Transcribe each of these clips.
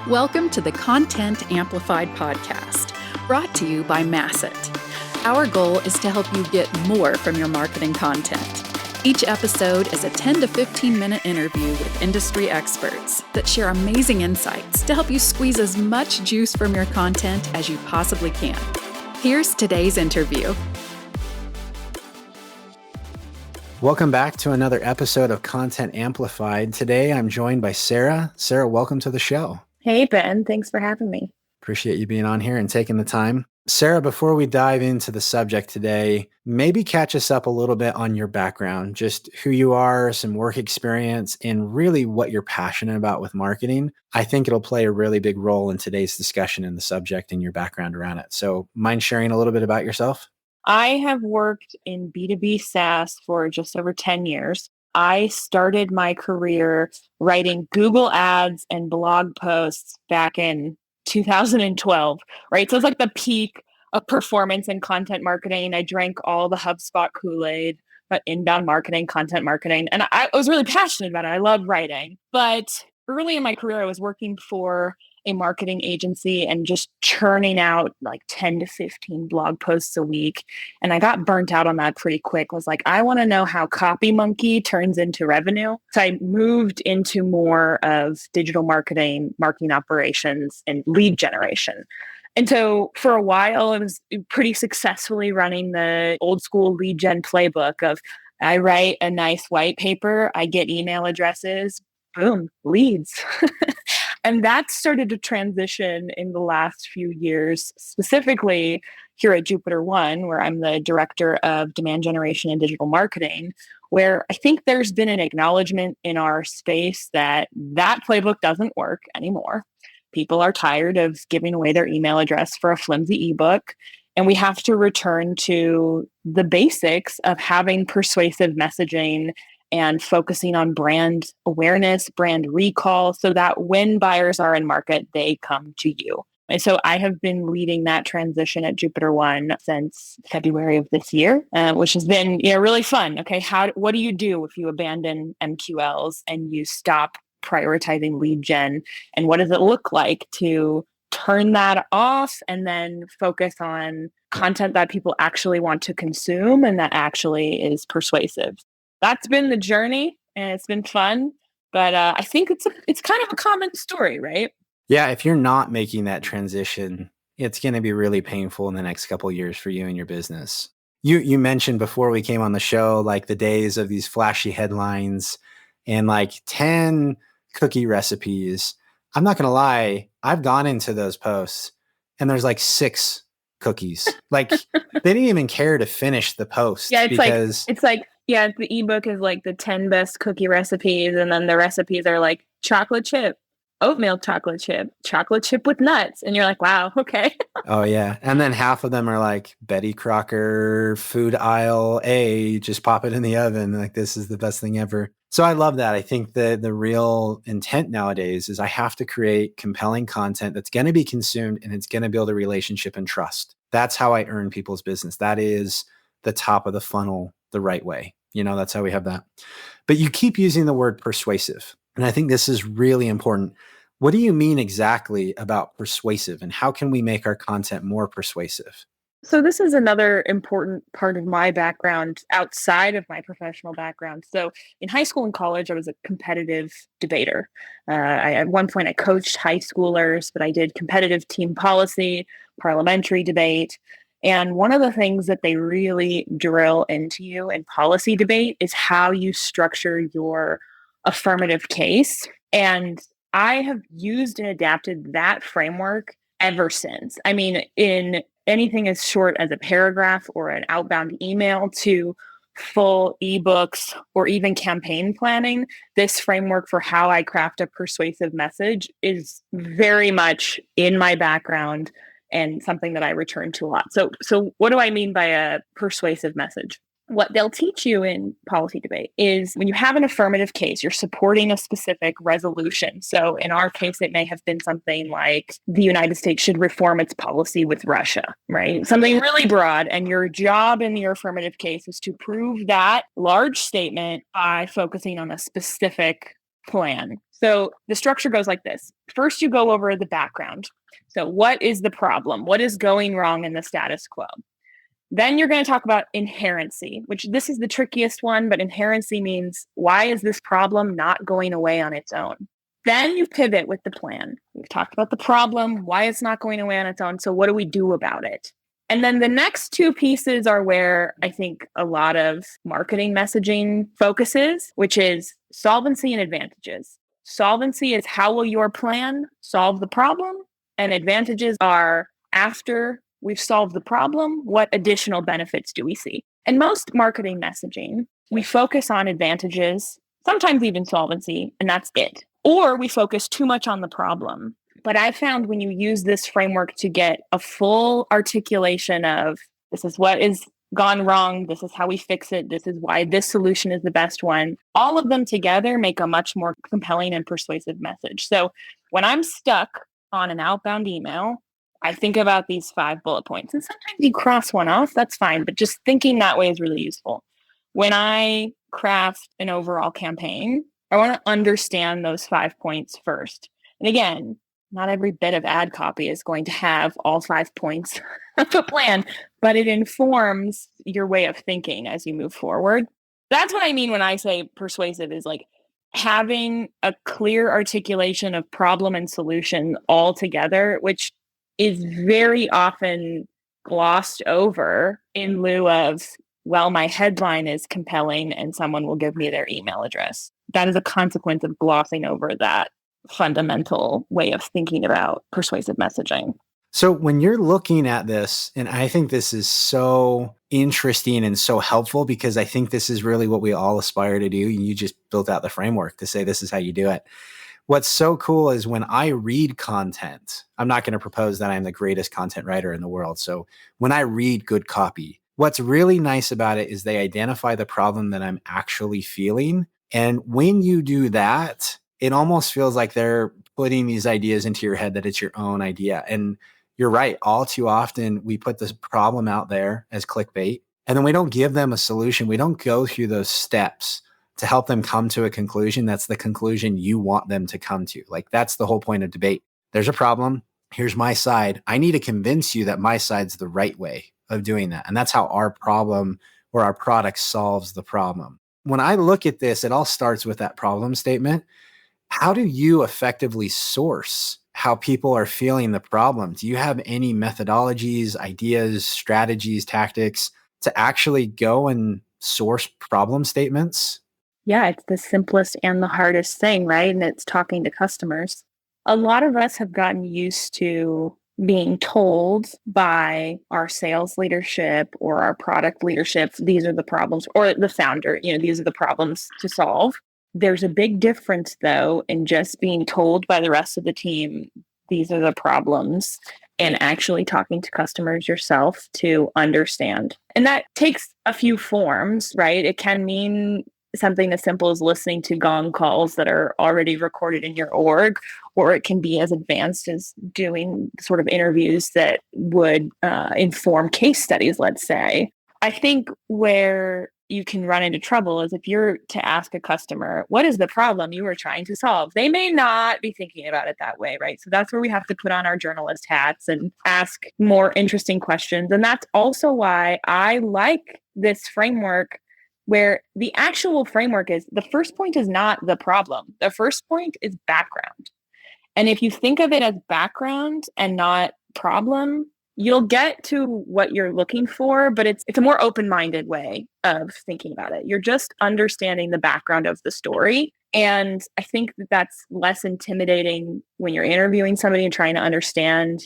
Welcome to the Content Amplified podcast, brought to you by Masset. Our goal is to help you get more from your marketing content. Each episode is a 10 to 15 minute interview with industry experts that share amazing insights to help you squeeze as much juice from your content as you possibly can. Here's today's interview. Welcome back to another episode of Content Amplified. Today, I'm joined by Sarah. Sarah, welcome to the show. Hey, Ben. Thanks for having me. Appreciate you being on here and taking the time. Sarah, before we dive into the subject today, maybe catch us up a little bit on your background, just who you are, some work experience, and really what you're passionate about with marketing. I think it'll play a really big role in today's discussion and the subject and your background around it. So mind sharing a little bit about yourself? I have worked in B2B SaaS for just over 10 years. I started my career writing Google ads and blog posts back in 2012, right? So it's like the peak of performance and content marketing. I drank all the HubSpot Kool-Aid, but inbound marketing, content marketing. And I was really passionate about it. I love writing. But early in my career, I was working for a marketing agency and just churning out like 10 to 15 blog posts a week. And I got burnt out on that pretty quick. Was like, I want to know how Copy Monkey turns into revenue. So I moved into more of digital marketing, marketing operations, and lead generation. And so for a while, I was pretty successfully running the old school lead gen playbook of I write a nice white paper, I get email addresses, boom, leads. And that started to transition in the last few years, specifically here at Jupiter One, where I'm the director of demand generation and digital marketing, where I think there's been an acknowledgement in our space that that playbook doesn't work anymore. People are tired of giving away their email address for a flimsy ebook. And we have to return to the basics of having persuasive messaging and focusing on brand awareness, brand recall, so that when buyers are in market, they come to you. And so I have been leading that transition at Jupiter One since February of this year, which has been really fun. Okay, what do you do if you abandon MQLs and you stop prioritizing lead gen? And what does it look like to turn that off and then focus on content that people actually want to consume and that actually is persuasive? That's been the journey, and it's been fun. But I think it's kind of a common story, right? Yeah, if you're not making that transition, it's going to be really painful in the next couple of years for you and your business. You mentioned before we came on the show, like the days of these flashy headlines and like 10 cookie recipes. I'm not going to lie, I've gone into those posts and there's like 6 cookies. Like they didn't even care to finish the post. Yeah, it's like the ebook is like the 10 best cookie recipes, and then the recipes are like chocolate chip, oatmeal chocolate chip with nuts, and you're like, wow, okay. Oh yeah, and then half of them are like Betty Crocker food aisle A, just pop it in the oven, like this is the best thing ever. So I love that. I think that the real intent nowadays is I have to create compelling content that's going to be consumed and it's going to build a relationship and trust. That's how I earn people's business. That is the top of the funnel the right way. That's how we have that. But you keep using the word persuasive. And I think this is really important. What do you mean exactly about persuasive, and how can we make our content more persuasive? So this is another important part of my background outside of my professional background. So in high school and college, I was a competitive debater. At one point, I coached high schoolers, but I did competitive team policy, parliamentary debate. And one of the things that they really drill into you in policy debate is how you structure your affirmative case. And I have used and adapted that framework ever since. I mean, in anything as short as a paragraph or an outbound email to full ebooks or even campaign planning, this framework for how I craft a persuasive message is very much in my background and something that I return to a lot. So what do I mean by a persuasive message? What they'll teach you in policy debate is when you have an affirmative case, you're supporting a specific resolution. So in our case, it may have been something like the United States should reform its policy with Russia, right? Something really broad. And your job in your affirmative case is to prove that large statement by focusing on a specific plan. So the structure goes like this. First, you go over the background. So what is the problem? What is going wrong in the status quo? Then you're going to talk about inherency, which this is the trickiest one, but inherency means why is this problem not going away on its own? Then you pivot with the plan. We've talked about the problem, why it's not going away on its own. So what do we do about it? And then the next two pieces are where I think a lot of marketing messaging focuses, which is solvency and advantages. Solvency is how will your plan solve the problem? And advantages are after we've solved the problem, what additional benefits do we see? And most marketing messaging, we focus on advantages, sometimes even solvency, and that's it. Or we focus too much on the problem. But I found when you use this framework to get a full articulation of this is what is gone wrong, this is how we fix it, this is why this solution is the best one, all of them together make a much more compelling and persuasive message. So when I'm stuck on an outbound email, I think about these 5 bullet points. And sometimes you cross one off, that's fine. But just thinking that way is really useful. When I craft an overall campaign, I want to understand those 5 points first. And again, not every bit of ad copy is going to have all 5 points of a plan, but it informs your way of thinking as you move forward. That's what I mean when I say persuasive is like having a clear articulation of problem and solution all together, which is very often glossed over in lieu of, well, my headline is compelling and someone will give me their email address. That is a consequence of glossing over that fundamental way of thinking about persuasive messaging. So when you're looking at this, and I think this is so interesting and so helpful because I think this is really what we all aspire to do. You just built out the framework to say this is how you do it. What's so cool is when I read content, I'm not going to propose that I'm the greatest content writer in the world. So when I read good copy, what's really nice about it is they identify the problem that I'm actually feeling. And when you do that, it almost feels like they're putting these ideas into your head that it's your own idea. And you're right. All too often, we put this problem out there as clickbait, and then we don't give them a solution. We don't go through those steps to help them come to a conclusion that's the conclusion you want them to come to. Like, that's the whole point of debate. There's a problem. Here's my side. I need to convince you that my side's the right way of doing that. And that's how our problem or our product solves the problem. When I look at this, it all starts with that problem statement. How do you effectively source how people are feeling the problem? Do you have any methodologies, ideas, strategies, tactics to actually go and source problem statements? Yeah, it's the simplest and the hardest thing, right? And it's talking to customers. A lot of us have gotten used to being told by our sales leadership or our product leadership, these are the problems, or the founder, these are the problems to solve. There's a big difference, though, in just being told by the rest of the team, these are the problems, and actually talking to customers yourself to understand. And that takes a few forms, right? It can mean something as simple as listening to gong calls that are already recorded in your org, or it can be as advanced as doing sort of interviews that would inform case studies, let's say. I think where you can run into trouble is if you're to ask a customer, what is the problem you were trying to solve? They may not be thinking about it that way, right? So that's where we have to put on our journalist hats and ask more interesting questions. And that's also why I like this framework, where the actual framework is the first point is not the problem. The first point is background. And if you think of it as background and not problem, you'll get to what you're looking for, but it's a more open-minded way of thinking about it. You're just understanding the background of the story. And I think that's less intimidating when you're interviewing somebody and trying to understand,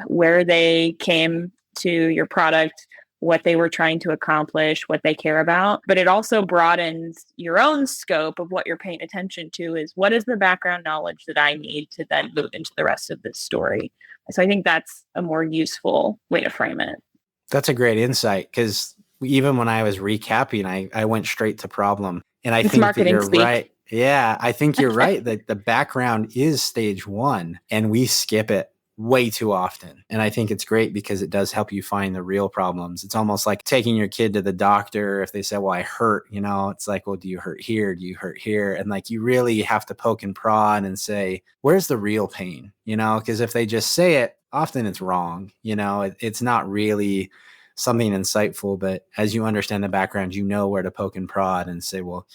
where they came to your product, what they were trying to accomplish, what they care about. But it also broadens your own scope of what you're paying attention to is what is the background knowledge that I need to then move into the rest of this story. So I think that's a more useful way to frame it. That's a great insight, because even when I was recapping, I went straight to problem. And I think that you're right. Yeah, I think you're right that the background is stage one and we skip it. way too often. And I think it's great because it does help you find the real problems. It's almost like taking your kid to the doctor. If they say, well, I hurt, it's like, well, do you hurt here? Do you hurt here? And like, you really have to poke and prod and say, where's the real pain? Because if they just say it, often it's wrong. It's not really something insightful, but as you understand the background, you know where to poke and prod and say, well,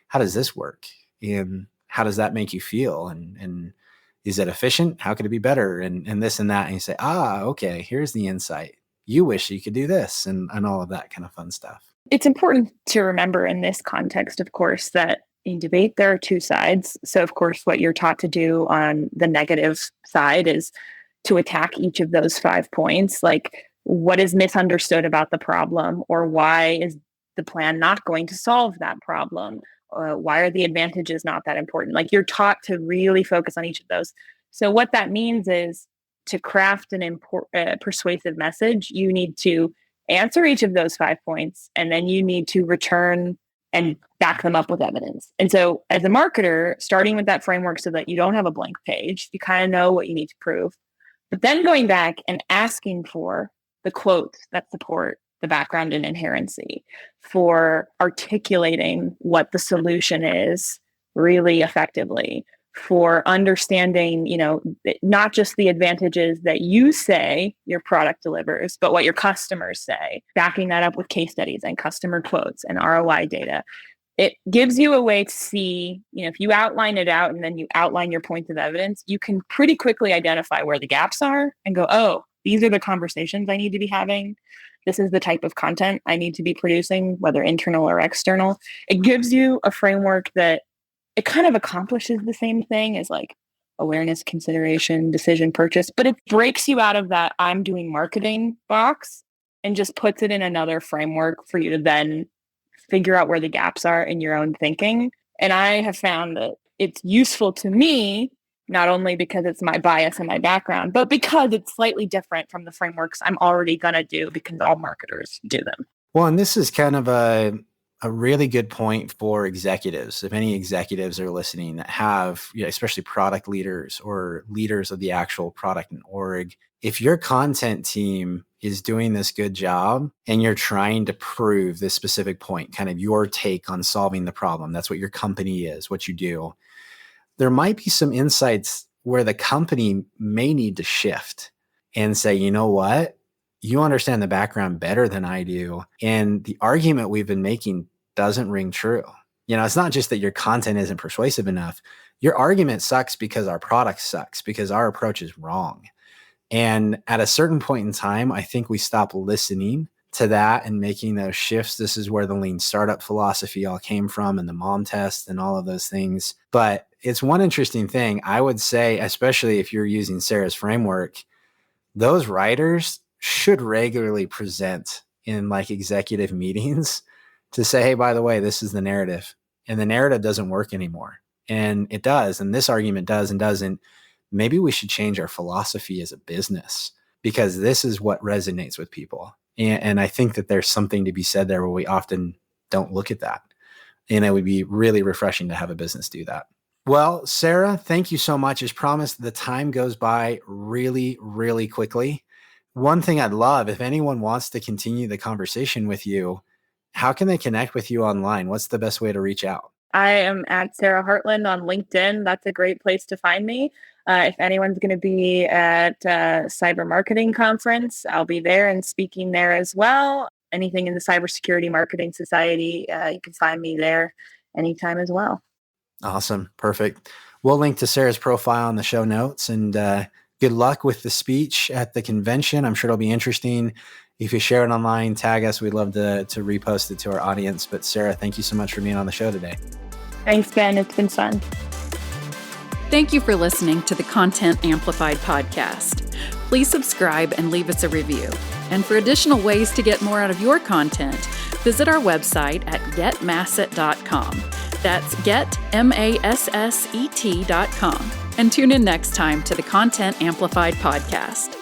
how does this work? And how does that make you feel? And is it efficient? How could it be better? And this and that. And you say, okay, here's the insight. You wish you could do this and all of that kind of fun stuff. It's important to remember in this context, of course, that in debate, there are two sides. So, of course, what you're taught to do on the negative side is to attack each of those 5 points. Like, what is misunderstood about the problem, or why is the plan not going to solve that problem? Why are the advantages not that important? Like, you're taught to really focus on each of those. So what that means is to craft an persuasive message, you need to answer each of those 5 points, and then you need to return and back them up with evidence. And so as a marketer, starting with that framework so that you don't have a blank page, you kind of know what you need to prove, but then going back and asking for the quotes that support the background and inherency, for articulating what the solution is really effectively, for understanding, not just the advantages that you say your product delivers, but what your customers say, backing that up with case studies and customer quotes and ROI data. It gives you a way to see, if you outline it out and then you outline your points of evidence, you can pretty quickly identify where the gaps are and go, oh, these are the conversations I need to be having. This is the type of content I need to be producing, whether internal or external. It gives you a framework that it kind of accomplishes the same thing as like awareness, consideration, decision, purchase, but it breaks you out of that I'm doing marketing box and just puts it in another framework for you to then figure out where the gaps are in your own thinking. And I have found that it's useful to me, not only because it's my bias and my background, but because it's slightly different from the frameworks I'm already going to do because all marketers do them. Well, and this is kind of a really good point for executives. If any executives are listening that have, especially product leaders or leaders of the actual product and org, if your content team is doing this good job and you're trying to prove this specific point, kind of your take on solving the problem, that's what your company is, what you do, there might be some insights where the company may need to shift and say, you know what? You understand the background better than I do. And the argument we've been making doesn't ring true. It's not just that your content isn't persuasive enough. Your argument sucks because our product sucks, because our approach is wrong. And at a certain point in time, I think we stop listening to that and making those shifts. This is where the lean startup philosophy all came from, and the mom test and all of those things. But it's one interesting thing I would say, especially if you're using Sarah's framework, those writers should regularly present in like executive meetings to say, hey, by the way, this is the narrative, and the narrative doesn't work anymore. And it does. And this argument does and doesn't. Maybe we should change our philosophy as a business because this is what resonates with people. And I think that there's something to be said there where we often don't look at that. And it would be really refreshing to have a business do that. Well, Sarah, thank you so much. As promised, the time goes by really, really quickly. One thing I'd love, if anyone wants to continue the conversation with you, how can they connect with you online? What's the best way to reach out? I am at Sarah Hartland on LinkedIn. That's a great place to find me. If anyone's going to be at Cyber Marketing Conference, I'll be there and speaking there as well. Anything in the Cybersecurity Marketing Society, you can find me there anytime as well. Awesome. Perfect. We'll link to Sarah's profile in the show notes, and good luck with the speech at the convention. I'm sure it'll be interesting. If you share it online, tag us. We'd love to repost it to our audience. But Sarah, thank you so much for being on the show today. Thanks, Ben. It's been fun. Thank you for listening to the Content Amplified podcast. Please subscribe and leave us a review. And for additional ways to get more out of your content, visit our website at getmasset.com. That's getmasset.com. And tune in next time to the Content Amplified podcast.